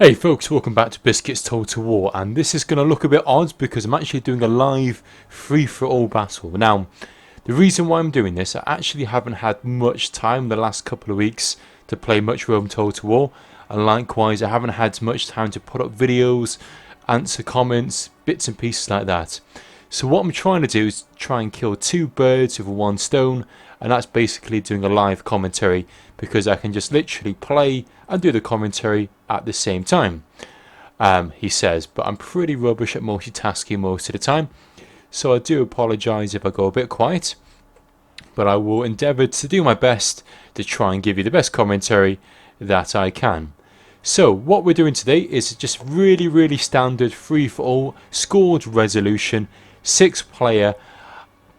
Hey folks, welcome back to Biscuits Total War, and this is going to look a bit odd because I'm actually doing a live free-for-all battle. Now, the reason why I'm doing this, I actually haven't had much time the last couple of weeks to play much Rome Total War, and likewise I haven't had much time to put up videos, answer comments, bits and pieces like that. So what I'm trying to do is try and kill two birds with one stone, and that's basically doing a live commentary because I can just literally play and do the commentary at the same time, he says, but I'm pretty rubbish at multitasking most of the time, so I do apologise if I go a bit quiet, but I will endeavour to do my best to try and give you the best commentary that I can. So what we're doing today is just really standard free-for-all scored resolution 6-player.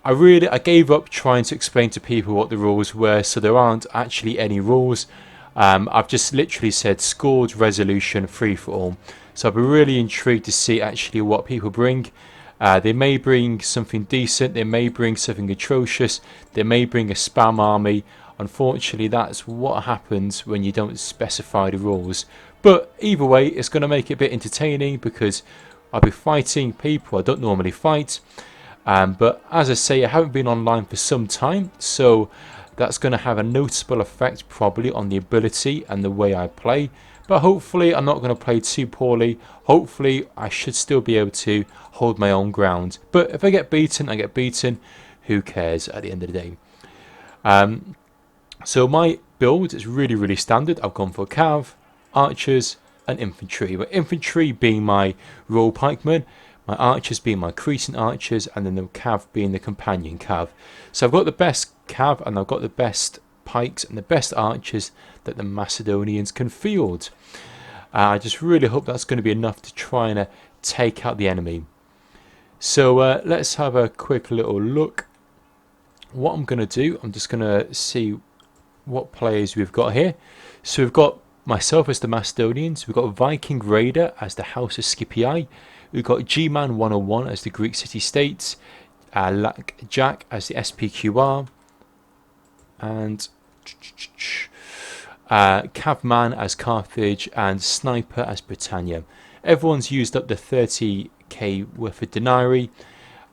I gave up trying to explain to people what the rules were, so there aren't actually any rules. I've just literally said scored resolution free-for-all. So I'll be really intrigued to see actually what people bring. They may bring something decent, they may bring something atrocious, they may bring a spam army. Unfortunately, that's what happens when you don't specify the rules. But either way, it's going to make it a bit entertaining because I'll be fighting people I don't normally fight. But as I say, I haven't been online for some time, so that's going to have a noticeable effect probably on the ability and the way I play. But hopefully I'm not going to play too poorly. Hopefully I should still be able to hold my own ground. But if I get beaten, I get beaten. Who cares at the end of the day? So my build is really standard. I've gone for cav, archers and infantry. But infantry being my royal pikemen, my archers being my Cretan archers, and then the cav being the companion cav. So I've got the best cav and I've got the best pikes and the best archers that the Macedonians can field. I just really hope that's going to be enough to try and take out the enemy. So let's have a quick little look. What I'm going to do, I'm just going to see what players we've got here. So we've got myself as the Macedonians, we've got Viking Raider as the House of Scipii, we've got G-Man 101 as the Greek city-states, Lac Jac as the SPQR, and Cavman as Carthage, and Sniper as Britannia. Everyone's used up the 30k worth of denarii.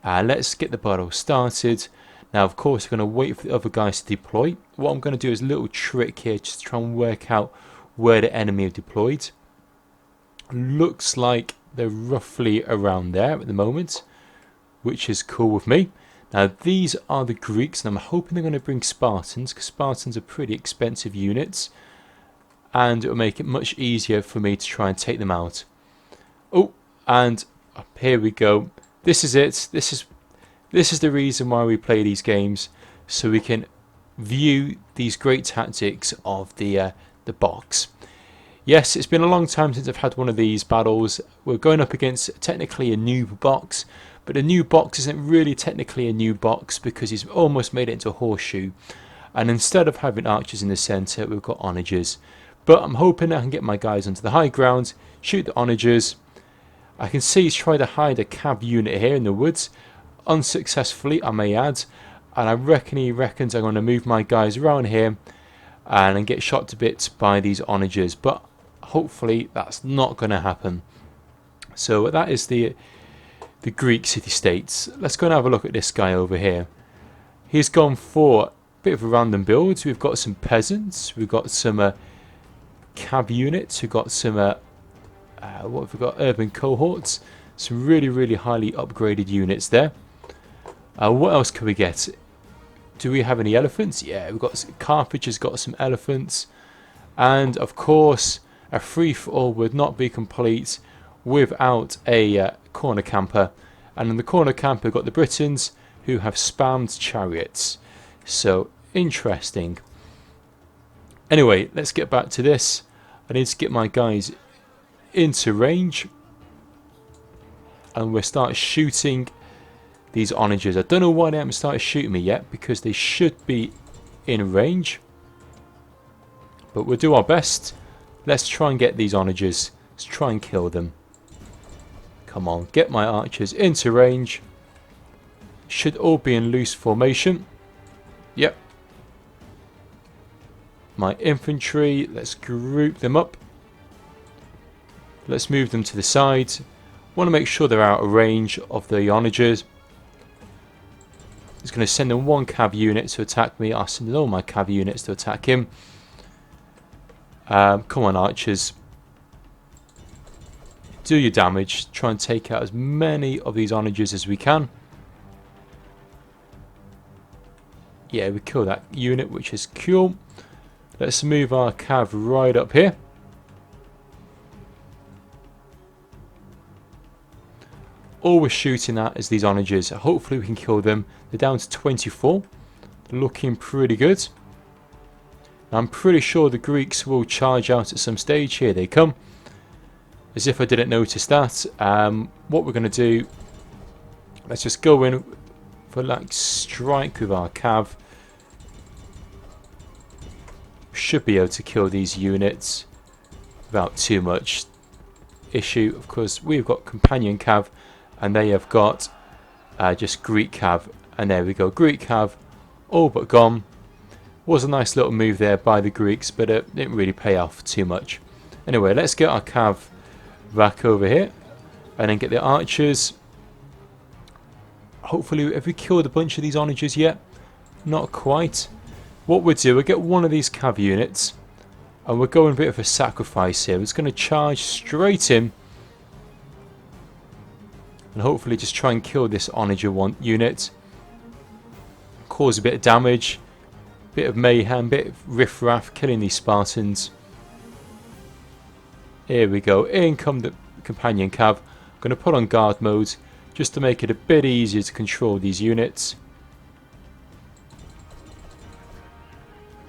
Let's get the battle started. Now, of course, we're going to wait for the other guys to deploy. What I'm going to do is a little trick here just to try and work out where the enemy have deployed. Looks like they're roughly around there at the moment, which is cool with me. Now, these are the Greeks, and I'm hoping they're going to bring Spartans, because Spartans are pretty expensive units, and it will make it much easier for me to try and take them out. Oh, and here we go. This is it. This is the reason why we play these games, so we can view these great tactics of the box. Yes, it's been a long time since I've had one of these battles. We're going up against technically a noob box, but a new box isn't really technically a new box because he's almost made it into a horseshoe. And instead of having archers in the centre, we've got onagers. But I'm hoping I can get my guys onto the high ground, shoot the onagers. I can see he's trying to hide a cav unit here in the woods. Unsuccessfully, I may add. And I reckon he reckons I'm going to move my guys around here and get shot to bits by these onagers. But hopefully that's not going to happen. So that is the Greek city-states. Let's go and have a look at this guy over here. He's gone for a bit of a random build. We've got some peasants, we've got some cav units, we've got some what have we got? Urban cohorts. Some really highly upgraded units there. What else can we get? Do we have any elephants? Yeah, we've got Carthage has got some elephants, and of course a free-for-all would not be complete without a corner camper, and in the corner camper we've got the Britons who have spammed chariots. So interesting. Anyway, let's get back to this. I need to get my guys into range, and we'll start shooting these onagers. I don't know why they haven't started shooting me yet, because they should be in range, but we'll do our best. Let's try and get these onagers. Let's try and kill them. Come on, get my archers into range. Should all be in loose formation. Yep. My infantry, let's group them up. Let's move them to the side. Want to make sure they're out of range of the onagers. He's going to send in one cav unit to attack me. I'll send in all my cav units to attack him. Come on, archers. Do your damage. Try and take out as many of these onagers as we can. Yeah, we kill that unit, which is cool. Let's move our cav right up here. All we're shooting at is these onagers. Hopefully we can kill them. They're down to 24. They're looking pretty good. I'm pretty sure the Greeks will charge out at some stage. Here they come. As if I didn't notice that. What we're going to do, let's just go in for like strike with our cav. Should be able to kill these units without too much issue. Of course, we've got companion cav, and they have got just Greek cav. And there we go, Greek cav, all but gone. Was a nice little move there by the Greeks, but it didn't really pay off too much. Anyway, let's get our cav back over here, and then get the archers. Hopefully, have we killed a bunch of these onagers yet? Not quite. What we'll do, we'll get one of these cav units, and we're going a bit of a sacrifice here. It's going to charge straight in, and hopefully just try and kill this onager one unit. Cause a bit of damage, bit of mayhem, bit of riffraff, killing these Spartans. Here we go, in come the companion cav. I'm going to put on guard mode, just to make it a bit easier to control these units.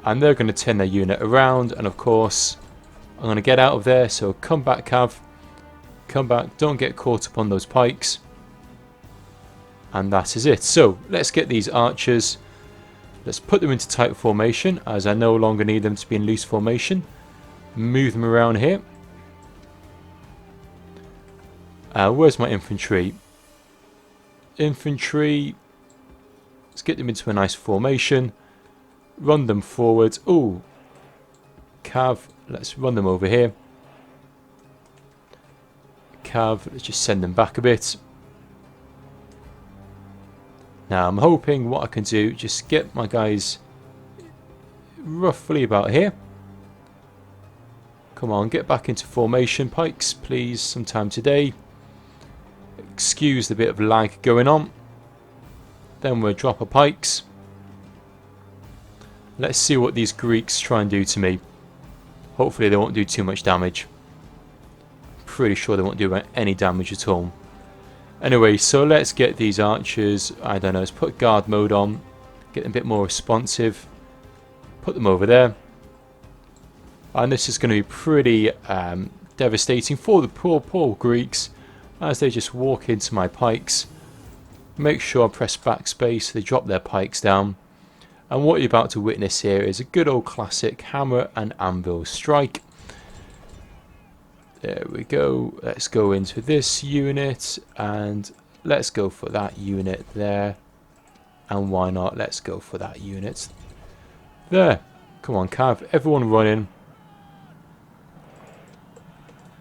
And they're going to turn their unit around, and of course I'm going to get out of there, so come back cav, come back, don't get caught up on those pikes. And that is it. So let's get these archers, let's put them into tight formation, as I no longer need them to be in loose formation. Move them around here. Where's my infantry? Infantry, let's get them into a nice formation. Run them forward. Ooh, cav, let's run them over here. Cav, let's just send them back a bit. Now I'm hoping what I can do, just get my guys roughly about here. Come on, get back into formation, pikes, please, sometime today. Excuse the bit of lag going on. Then we'll drop our pikes. Let's see what these Greeks try and do to me. Hopefully they won't do too much damage. Pretty sure they won't do any damage at all. Anyway, so let's get these archers, I don't know, let's put guard mode on, get them a bit more responsive, put them over there. And this is going to be pretty devastating for the poor Greeks, as they just walk into my pikes. Make sure I press backspace so they drop their pikes down. And what you're about to witness here is a good old classic hammer and anvil strike. There we go. Let's go into this unit, and let's go for that unit there. And why not? Let's go for that unit there. Come on, cav, everyone running.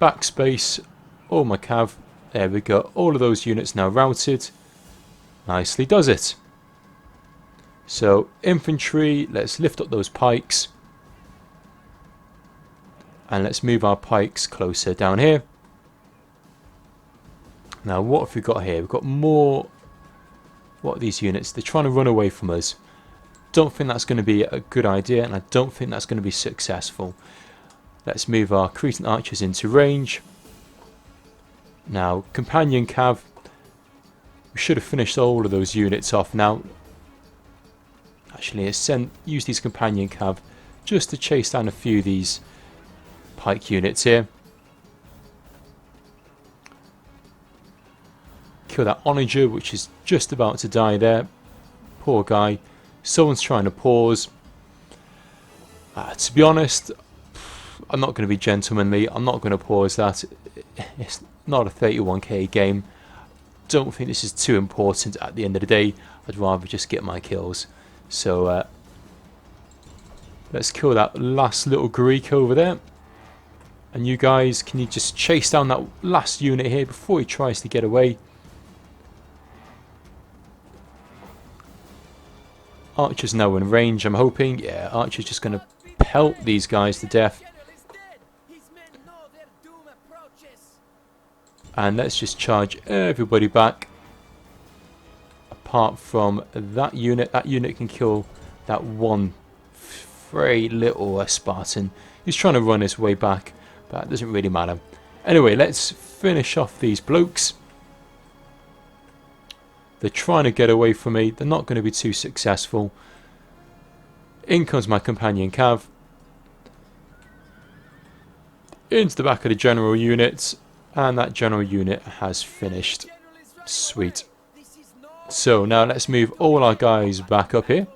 Backspace. Oh, my cav. There we go. All of those units now routed. Nicely does it. So, infantry, let's lift up those pikes. And let's move our pikes closer down here. Now, what have we got here? We've got more... What are these units? They're trying to run away from us. Don't think that's going to be a good idea, and I don't think that's going to be successful. Let's move our Cretan archers into range. Now, companion cav. We should have finished all of those units off now. Actually, let's use these companion cav just to chase down a few of these pike units here. Kill that onager, which is just about to die there. Poor guy. Someone's trying to pause. To be honest, I'm not going to be gentlemanly. I'm not going to pause that. It's not a 31k game. Don't think this is too important at the end of the day. I'd rather just get my kills. So let's kill that last little Greek over there. And you guys, can you just chase down that last unit here before he tries to get away? Archer's now in range, I'm hoping. Yeah, Archer's just going to pelt these guys to death. And let's just charge everybody back. Apart from that unit. That unit can kill that one very little Spartan. He's trying to run his way back, but it doesn't really matter. Anyway, let's finish off these blokes. They're trying to get away from me. They're not going to be too successful. In comes my companion Cav. Into the back of the general unit. And that general unit has finished. Sweet. So now let's move all our guys back up here.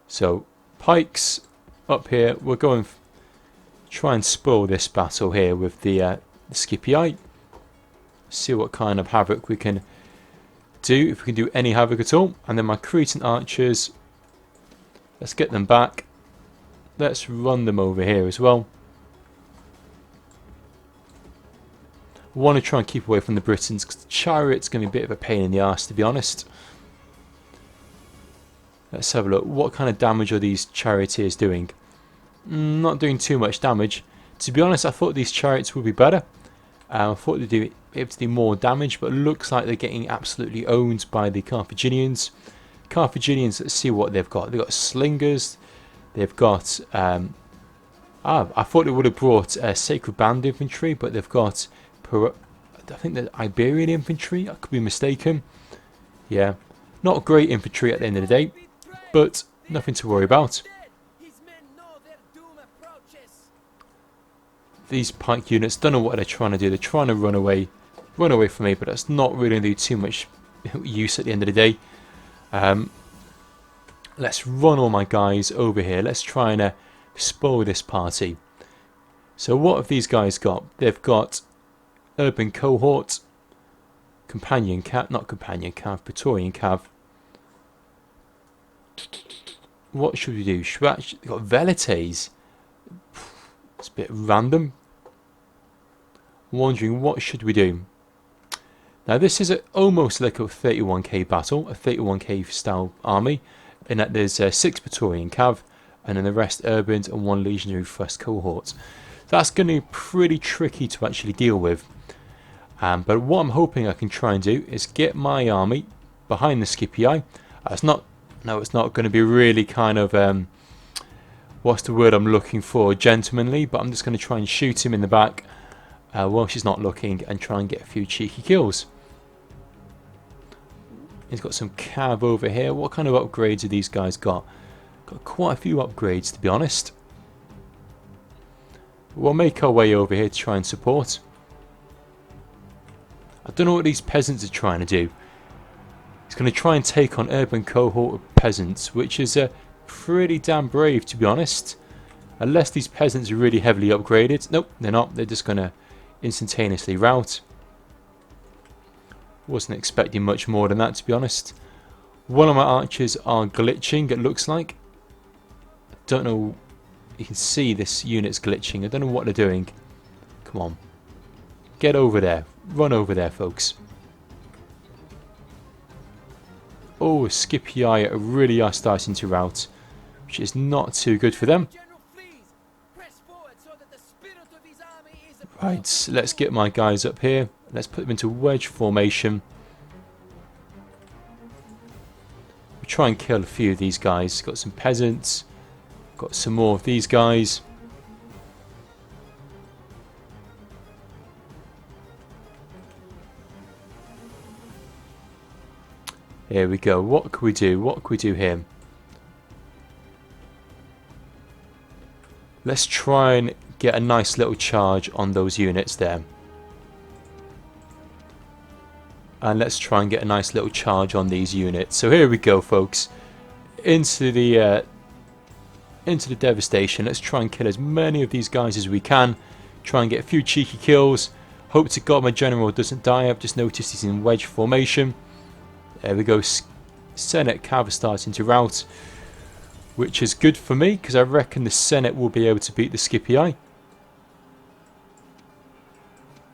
So pikes up here. We're going to try and spoil this battle here with the Scipii. See what kind of havoc we can do, if we can do any havoc at all. And then my Cretan archers, let's get them back. Let's run them over here as well. I want to try and keep away from the Britons because the chariot's going to be a bit of a pain in the arse, to be honest. Let's have a look. What kind of damage are these charioteers doing? Not doing too much damage. To be honest, I thought these chariots would be better. I thought they'd be able to do more damage, but it looks like they're getting absolutely owned by the Carthaginians. Carthaginians, let's see what they've got. They've got slingers. They've got... I thought they would have brought Sacred Band infantry, but they've got... I think they're Iberian infantry. I could be mistaken. Yeah. Not great infantry at the end of the day, but nothing to worry about. These pike units don't know what they're trying to do. They're trying to run away from me, but that's not really going to do too much use at the end of the day. Let's run all my guys over here. Let's try and spoil this party. So what have these guys got? They've got urban cohort, companion cav, not companion cav, Praetorian cav. What should we do? Should we actually, they've got velites. It's a bit random. Wondering what should we do. Now this is almost like a 31k battle, a 31k style army, in that there's 6 Praetorian cav, and then the rest urbans and 1 legionary thrust cohort. That's going to be pretty tricky to actually deal with. But what I'm hoping I can try and do is get my army behind the Scipii. It's not going to be really kind of what's the word I'm looking for, gentlemanly, but I'm just going to try and shoot him in the back while she's not looking and try and get a few cheeky kills. He's got some cav over here. What kind of upgrades have these guys got? Got quite a few upgrades, to be honest. We'll make our way over here to try and support. I don't know what these peasants are trying to do. He's going to try and take on urban cohort of peasants, which is pretty damn brave, to be honest. Unless these peasants are really heavily upgraded. Nope, they're not. They're just going to instantaneously rout. Wasn't expecting much more than that, to be honest. One of my archers are glitching, it looks like. I don't know. You can see this unit's glitching. I don't know what they're doing. Come on. Get over there. Run over there, folks. Oh, Scipii really are starting to rout, which is not too good for them. Right, let's get my guys up here. Let's put them into wedge formation. We'll try and kill a few of these guys. Got some peasants. Got some more of these guys. Here we go. What can we do? What can we do here? Let's try and get a nice little charge on those units there. And let's try and get a nice little charge on these units. So here we go, folks. Into the devastation. Let's try and kill as many of these guys as we can. Try and get a few cheeky kills. Hope to God my general doesn't die. I've just noticed he's in wedge formation. There we go. Senate cav starting to rout, which is good for me because I reckon the Senate will be able to beat the Scipii.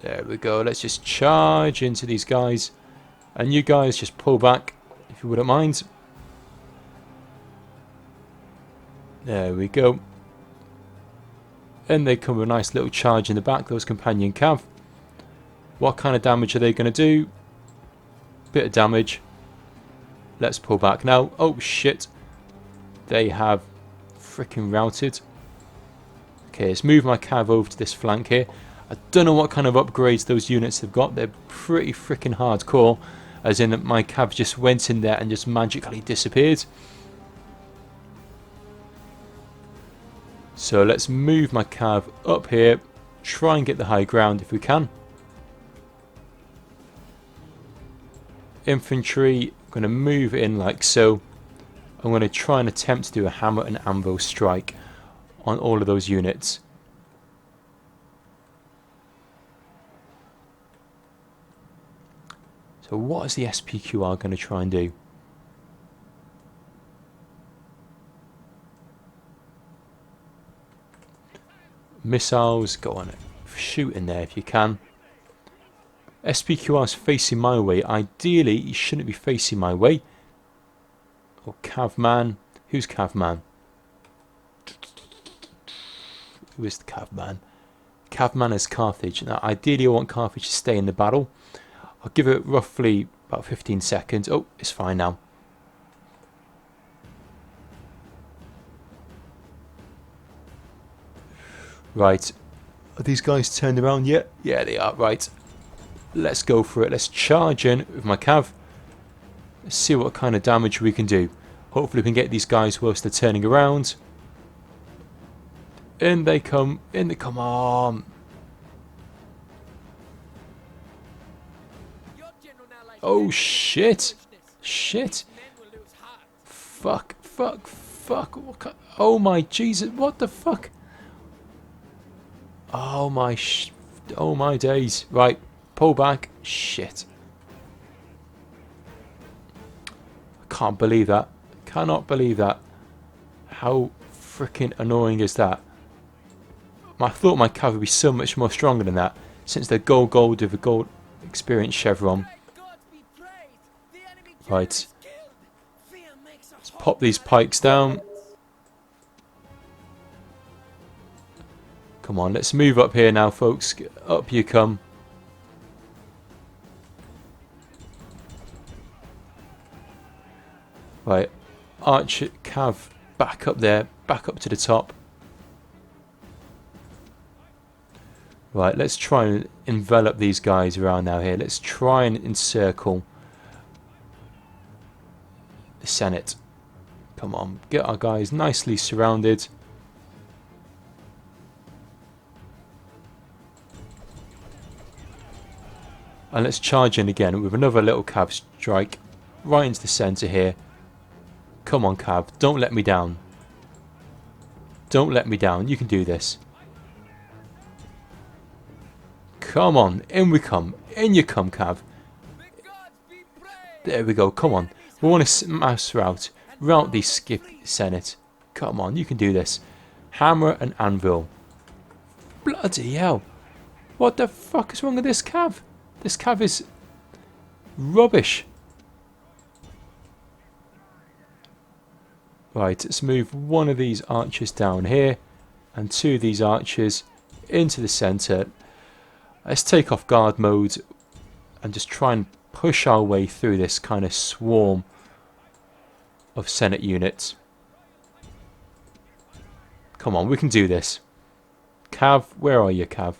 There we go. Let's just charge into these guys. And you guys just pull back, if you wouldn't mind. There we go. And they come with a nice little charge in the back, those companion cav. What kind of damage are they going to do? Bit of damage. Let's pull back now. Oh shit. They have freaking routed. Okay, let's move my cav over to this flank here. I don't know what kind of upgrades those units have got. They're pretty freaking hardcore. As in that my cav just went in there and just magically disappeared. So let's move my cav up here. Try and get the high ground if we can. Infantry, I'm going to move in like so. I'm going to try and attempt to do a hammer and anvil strike on all of those units. So what is the SPQR going to try and do? Missiles, go on it. Shoot in there if you can. SPQR is facing my way. Ideally, he shouldn't be facing my way. Or Cavman. Who's Cavman? Who is the Cavman? Cavman is Carthage. Now, ideally, I want Carthage to stay in the battle. I'll give it roughly about 15 seconds. Oh, it's fine now. Right. Are these guys turned around yet? Yeah, they are. Right. Let's go for it. Let's charge in with my cav. Let's see what kind of damage we can do. Hopefully we can get these guys whilst they're turning around. In they come. In they come on. Oh shit. Shit. Fuck. Fuck. Fuck. Oh my Jesus. What the fuck? Oh my oh my days. Right. Pull back. Shit. I can't believe that. Cannot believe that. How freaking annoying is that? I thought my cav would be so much more stronger than that, since they're gold with a gold experience chevron. Right. Let's pop these pikes down. Come on, let's move up here now, folks. Up you come. Right, Archer Cav back up there, back up to the top. Right, let's try and envelop these guys around now here. Let's try and encircle the Senate. Come on, get our guys nicely surrounded. And let's charge in again with another little Cav strike right into the centre here. Come on, Cav, don't let me down. Don't let me down, you can do this. Come on, in we come. In you come, Cav. There we go, come on. We want to mass rout. Rout these Scipii Senate. Come on, you can do this. Hammer and anvil. Bloody hell. What the fuck is wrong with this Cav? This Cav is rubbish. Right, let's move one of these archers down here and two of these archers into the centre. Let's take off guard mode and just try and push our way through this kind of swarm of Senate units. Come on, we can do this. Cav, where are you, Cav?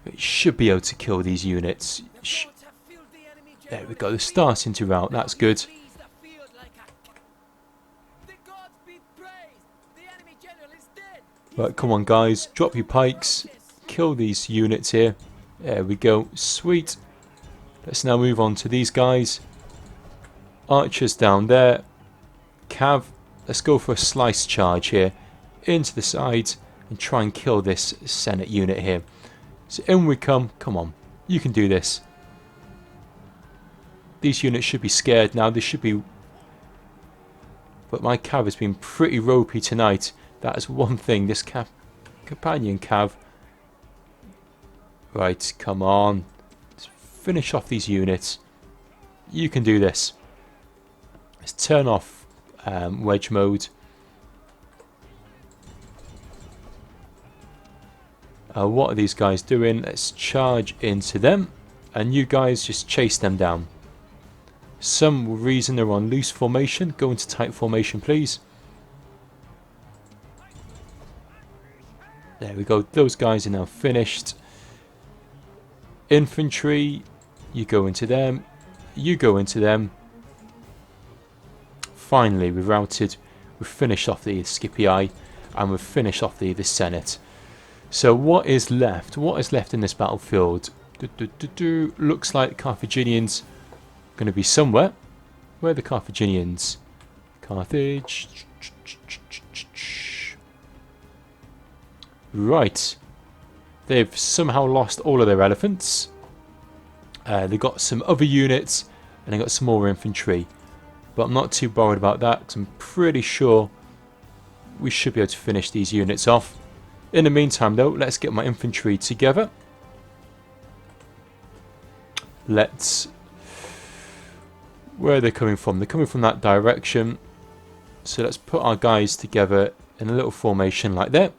We should be able to kill these units. There we go, they're starting to rout, that's good. Right, come on guys, drop your pikes, kill these units here. There we go, sweet. Let's now move on to these guys. Archers down there. Cav, let's go for a slice charge here. Into the side and try and kill this Senate unit here. So in we come, come on, you can do this. These units should be scared now, they should be... But my Cav has been pretty ropey tonight. That is one thing, this companion Cav Right, come on. Let's finish off these units. You can do this. Let's turn off wedge mode. What are these guys doing? Let's charge into them. And you guys just chase them down. Some reason they're on loose formation. Go into tight formation, please. There we go. Those guys are now finished. Infantry, you go into them. You go into them. Finally, we've routed. We've finished off the Scipii. And we've finished off the Senate. So what is left? What is left in this battlefield? Looks like the Carthaginians are going to be somewhere. Where are the Carthaginians? Carthage. Right. They've somehow lost all of their elephants. They've got some other units. And they've got some more infantry. But I'm not too worried about that. Because I'm pretty sure we should be able to finish these units off. In the meantime though, let's get my infantry together. Let's... Where are they coming from? They're coming from that direction. So let's put our guys together in a little formation like that.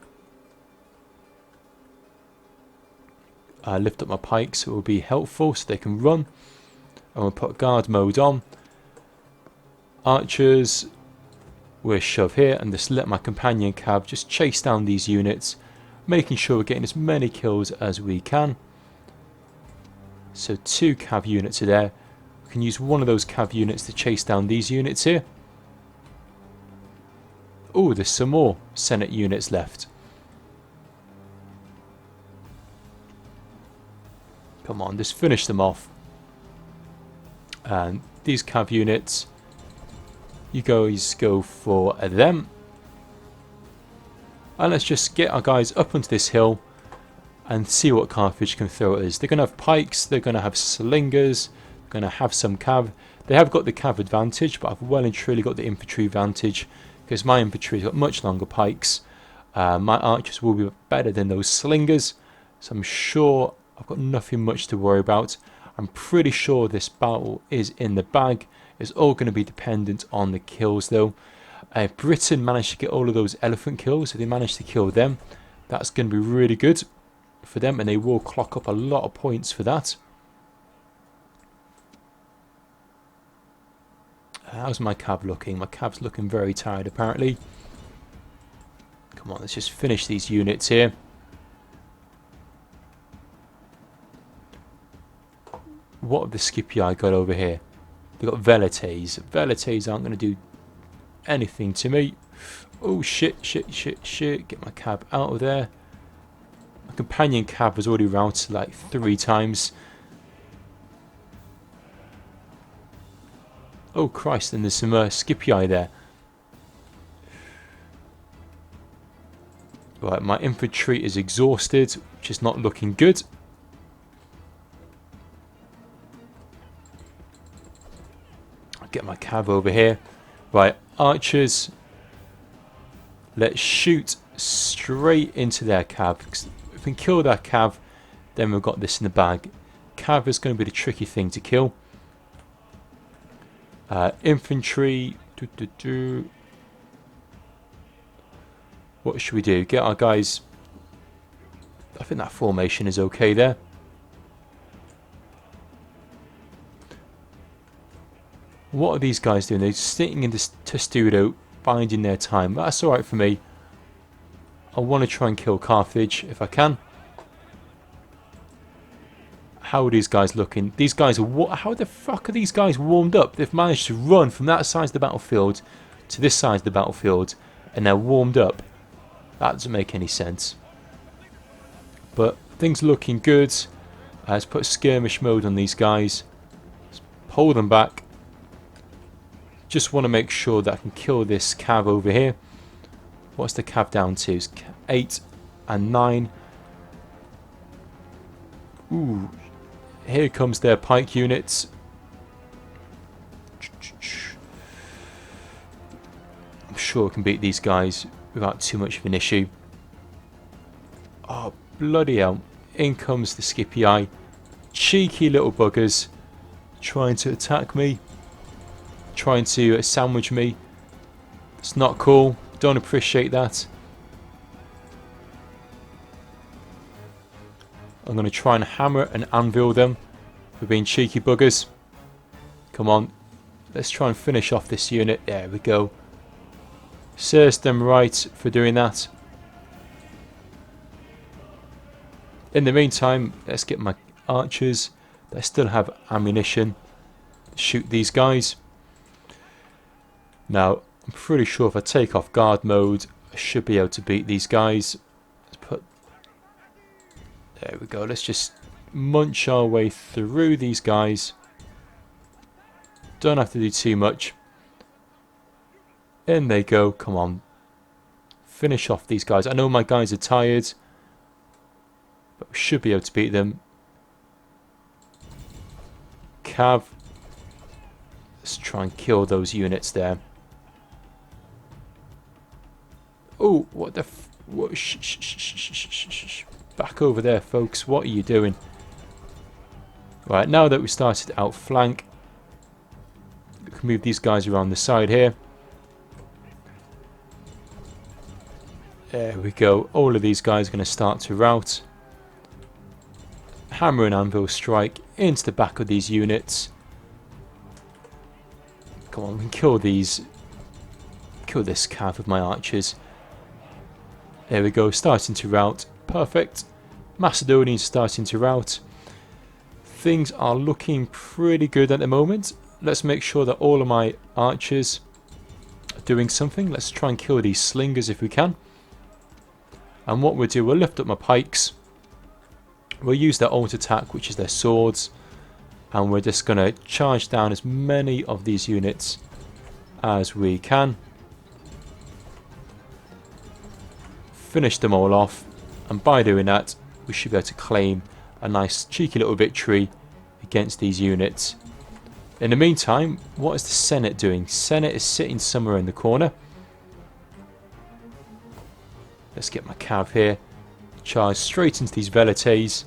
Lift up my pikes, it will be helpful so they can run. And we'll put guard mode on. Archers, we'll shove here and just let my companion cav just chase down these units, making sure we're getting as many kills as we can. So 2 cav units are there. We can use one of those cav units to chase down these units here. Oh, there's some more Senate units left. Come on, just finish them off. And these cav units, you guys go for them. And let's just get our guys up onto this hill and see what Carthage can throw at us. They're going to have pikes, they're going to have slingers, they're going to have some cav. They have got the cav advantage, but I've well and truly got the infantry advantage because my infantry's got much longer pikes. My archers will be better than those slingers, so I'm sure I've got nothing much to worry about. I'm pretty sure this battle is in the bag. It's all going to be dependent on the kills though. Britain managed to get all of those elephant kills. If they manage to kill them, that's going to be really good for them, and they will clock up a lot of points for that. How's my cav looking? My cav's looking very tired apparently. Come on, let's just finish these units here. What have the Scipii got over here? They've got velites. Velites aren't going to do anything to me. Oh shit, shit, shit, shit. Get my cav out of there. My companion cav was already routed like 3 times. Oh Christ, and there's some Scipii there. Right, my infantry is exhausted, which is not looking good. Get my cav over here. Right, archers. Let's shoot straight into their cav. If we can kill their cav, then we've got this in the bag. Cav is going to be the tricky thing to kill. Infantry. What should we do? Get our guys. I think that formation is okay there. What are these guys doing? They're sitting in this testudo, biding their time. That's alright for me. I want to try and kill Carthage if I can. How are these guys looking? These guys are... How the fuck are these guys warmed up? They've managed to run from that side of the battlefield to this side of the battlefield, and they're warmed up. That doesn't make any sense. But things are looking good. Let's put skirmish mode on these guys. Let's pull them back. Just want to make sure that I can kill this cav over here. What's the cav down to? It's 8 and 9. Ooh. Here comes their pike units. I'm sure I can beat these guys without too much of an issue. Oh, bloody hell. in comes the Scipii. Cheeky little buggers. Trying to attack me. Trying to sandwich me. It's not cool. Don't appreciate that. I'm going to try and hammer and anvil them for being cheeky buggers. Come on. Let's try and finish off this unit. There we go. Serves them right for doing that. In the meantime, let's get my archers. They still have ammunition. Shoot these guys. Now, I'm pretty sure if I take off guard mode, I should be able to beat these guys. Let's put... There we go. Let's just munch our way through these guys. Don't have to do too much. In they go. Come on. Finish off these guys. I know my guys are tired, but we should be able to beat them. Cav. Let's try and kill those units there. Oh, what the what? Shh. Back over there, folks. What are you doing? Right, now that we started to outflank, we can move these guys around the side here. There we go. All of these guys are going to start to rout. Hammer and anvil strike into the back of these units. Come on, we can kill these. Kill this cav with my archers. There we go, starting to rout. Perfect. Macedonians starting to rout. Things are looking pretty good at the moment. Let's make sure that all of my archers are doing something. Let's try and kill these slingers if we can. And what we'll do, we'll lift up my pikes. We'll use their alt attack, which is their swords. And we're just going to charge down as many of these units as we can. Finish them all off. And by doing that, we should be able to claim a nice cheeky little victory against these units. In the meantime, what is the Senate doing? Senate is sitting somewhere in the corner. Let's get my cav here. Charge straight into these velites.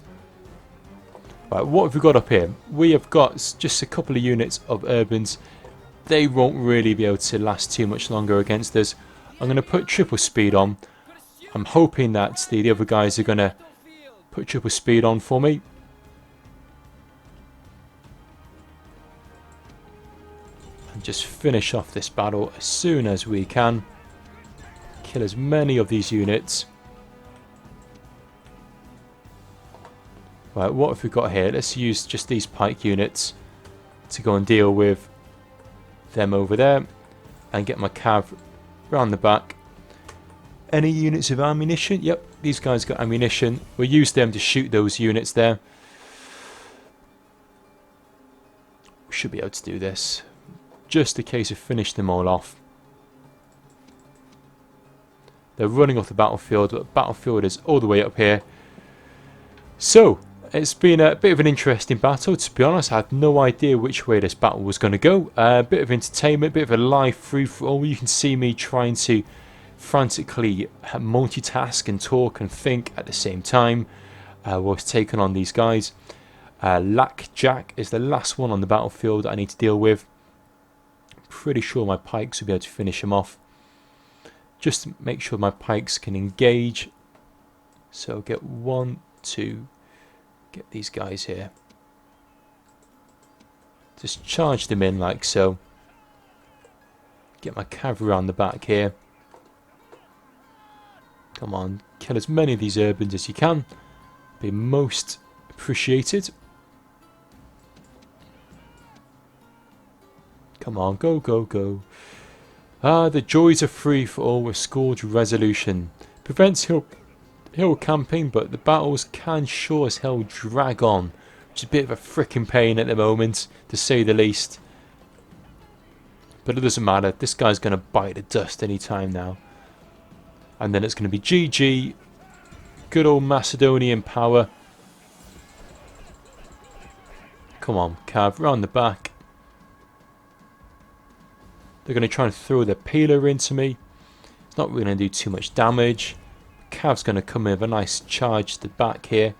Right, what have we got up here? We have got just a couple of units of urbans. They won't really be able to last too much longer against us. I'm going to put triple speed on. I'm hoping that the other guys are going to put triple speed on for me. And just finish off this battle as soon as we can. Kill as many of these units. Right, what have we got here? Let's use just these pike units to go and deal with them over there. And get my cav round the back. Any units of ammunition? Yep, these guys got ammunition. We'll use them to shoot those units there. We should be able to do this. Just a case of finish them all off. They're running off the battlefield, but the battlefield is all the way up here. So, it's been a bit of an interesting battle. To be honest, I had no idea which way this battle was going to go. A bit of entertainment, a bit of a live free-for-all. You can see me trying to frantically multitask and talk and think at the same time whilst taking on these guys. Lac Jac is the last one on the battlefield I need to deal with. Pretty sure my pikes will be able to finish him off. Just to make sure my pikes can engage. So get 1, 2, get these guys here. Just charge them in like so. Get my cavalry around the back here. Come on, kill as many of these urbans as you can. Be most appreciated. Come on, go, go, go. The joys of free for all with scored resolution. Prevents hill camping, but the battles can sure as hell drag on. Which is a bit of a frickin' pain at the moment, to say the least. But it doesn't matter. This guy's going to bite the dust any time now. And then it's going to be GG. Good old Macedonian power. Come on, Cav, round the back. They're going to try and throw their peeler into me. It's not really going to do too much damage. Cav's going to come in with a nice charge to the back here.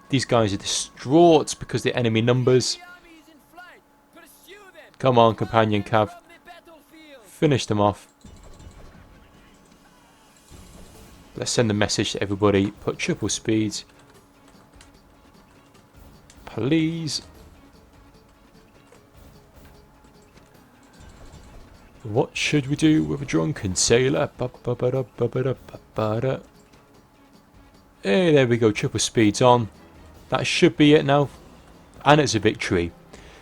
These guys are distraught because the enemy numbers. Come on, companion Cav. Finish them off. Let's send a message to everybody. Put triple speed. Please. What should we do with a drunken sailor? Hey, there we go. Triple speed's on. That should be it now. And it's a victory.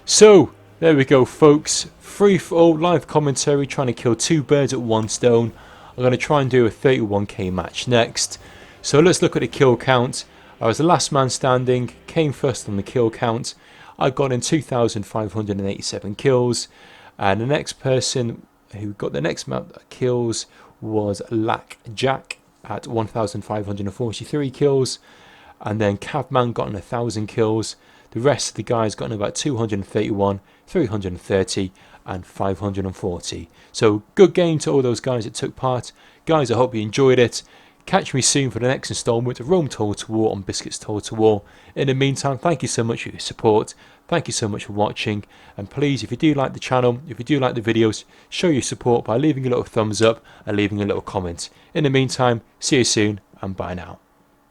So, there we go, folks. Free for all, live commentary, trying to kill 2 birds at 1 stone. I'm going to try and do a 31k match next. So let's look at the kill count. I was the last man standing, came first on the kill count. I got in 2,587 kills. And the next person who got the next amount of kills was Lac Jac at 1,543 kills. And then Cavman got in 1,000 kills. The rest of the guys got in about 231, 330 and 540. So good game to all those guys that took part. Guys, I hope you enjoyed it. Catch me soon for the next installment of Rome Total War on Biscuits Total War. In the meantime, thank you so much for your support. Thank you so much for watching. And please, if you do like the channel, if you do like the videos, show your support by leaving a little thumbs up and leaving a little comment. In the meantime, see you soon and bye now.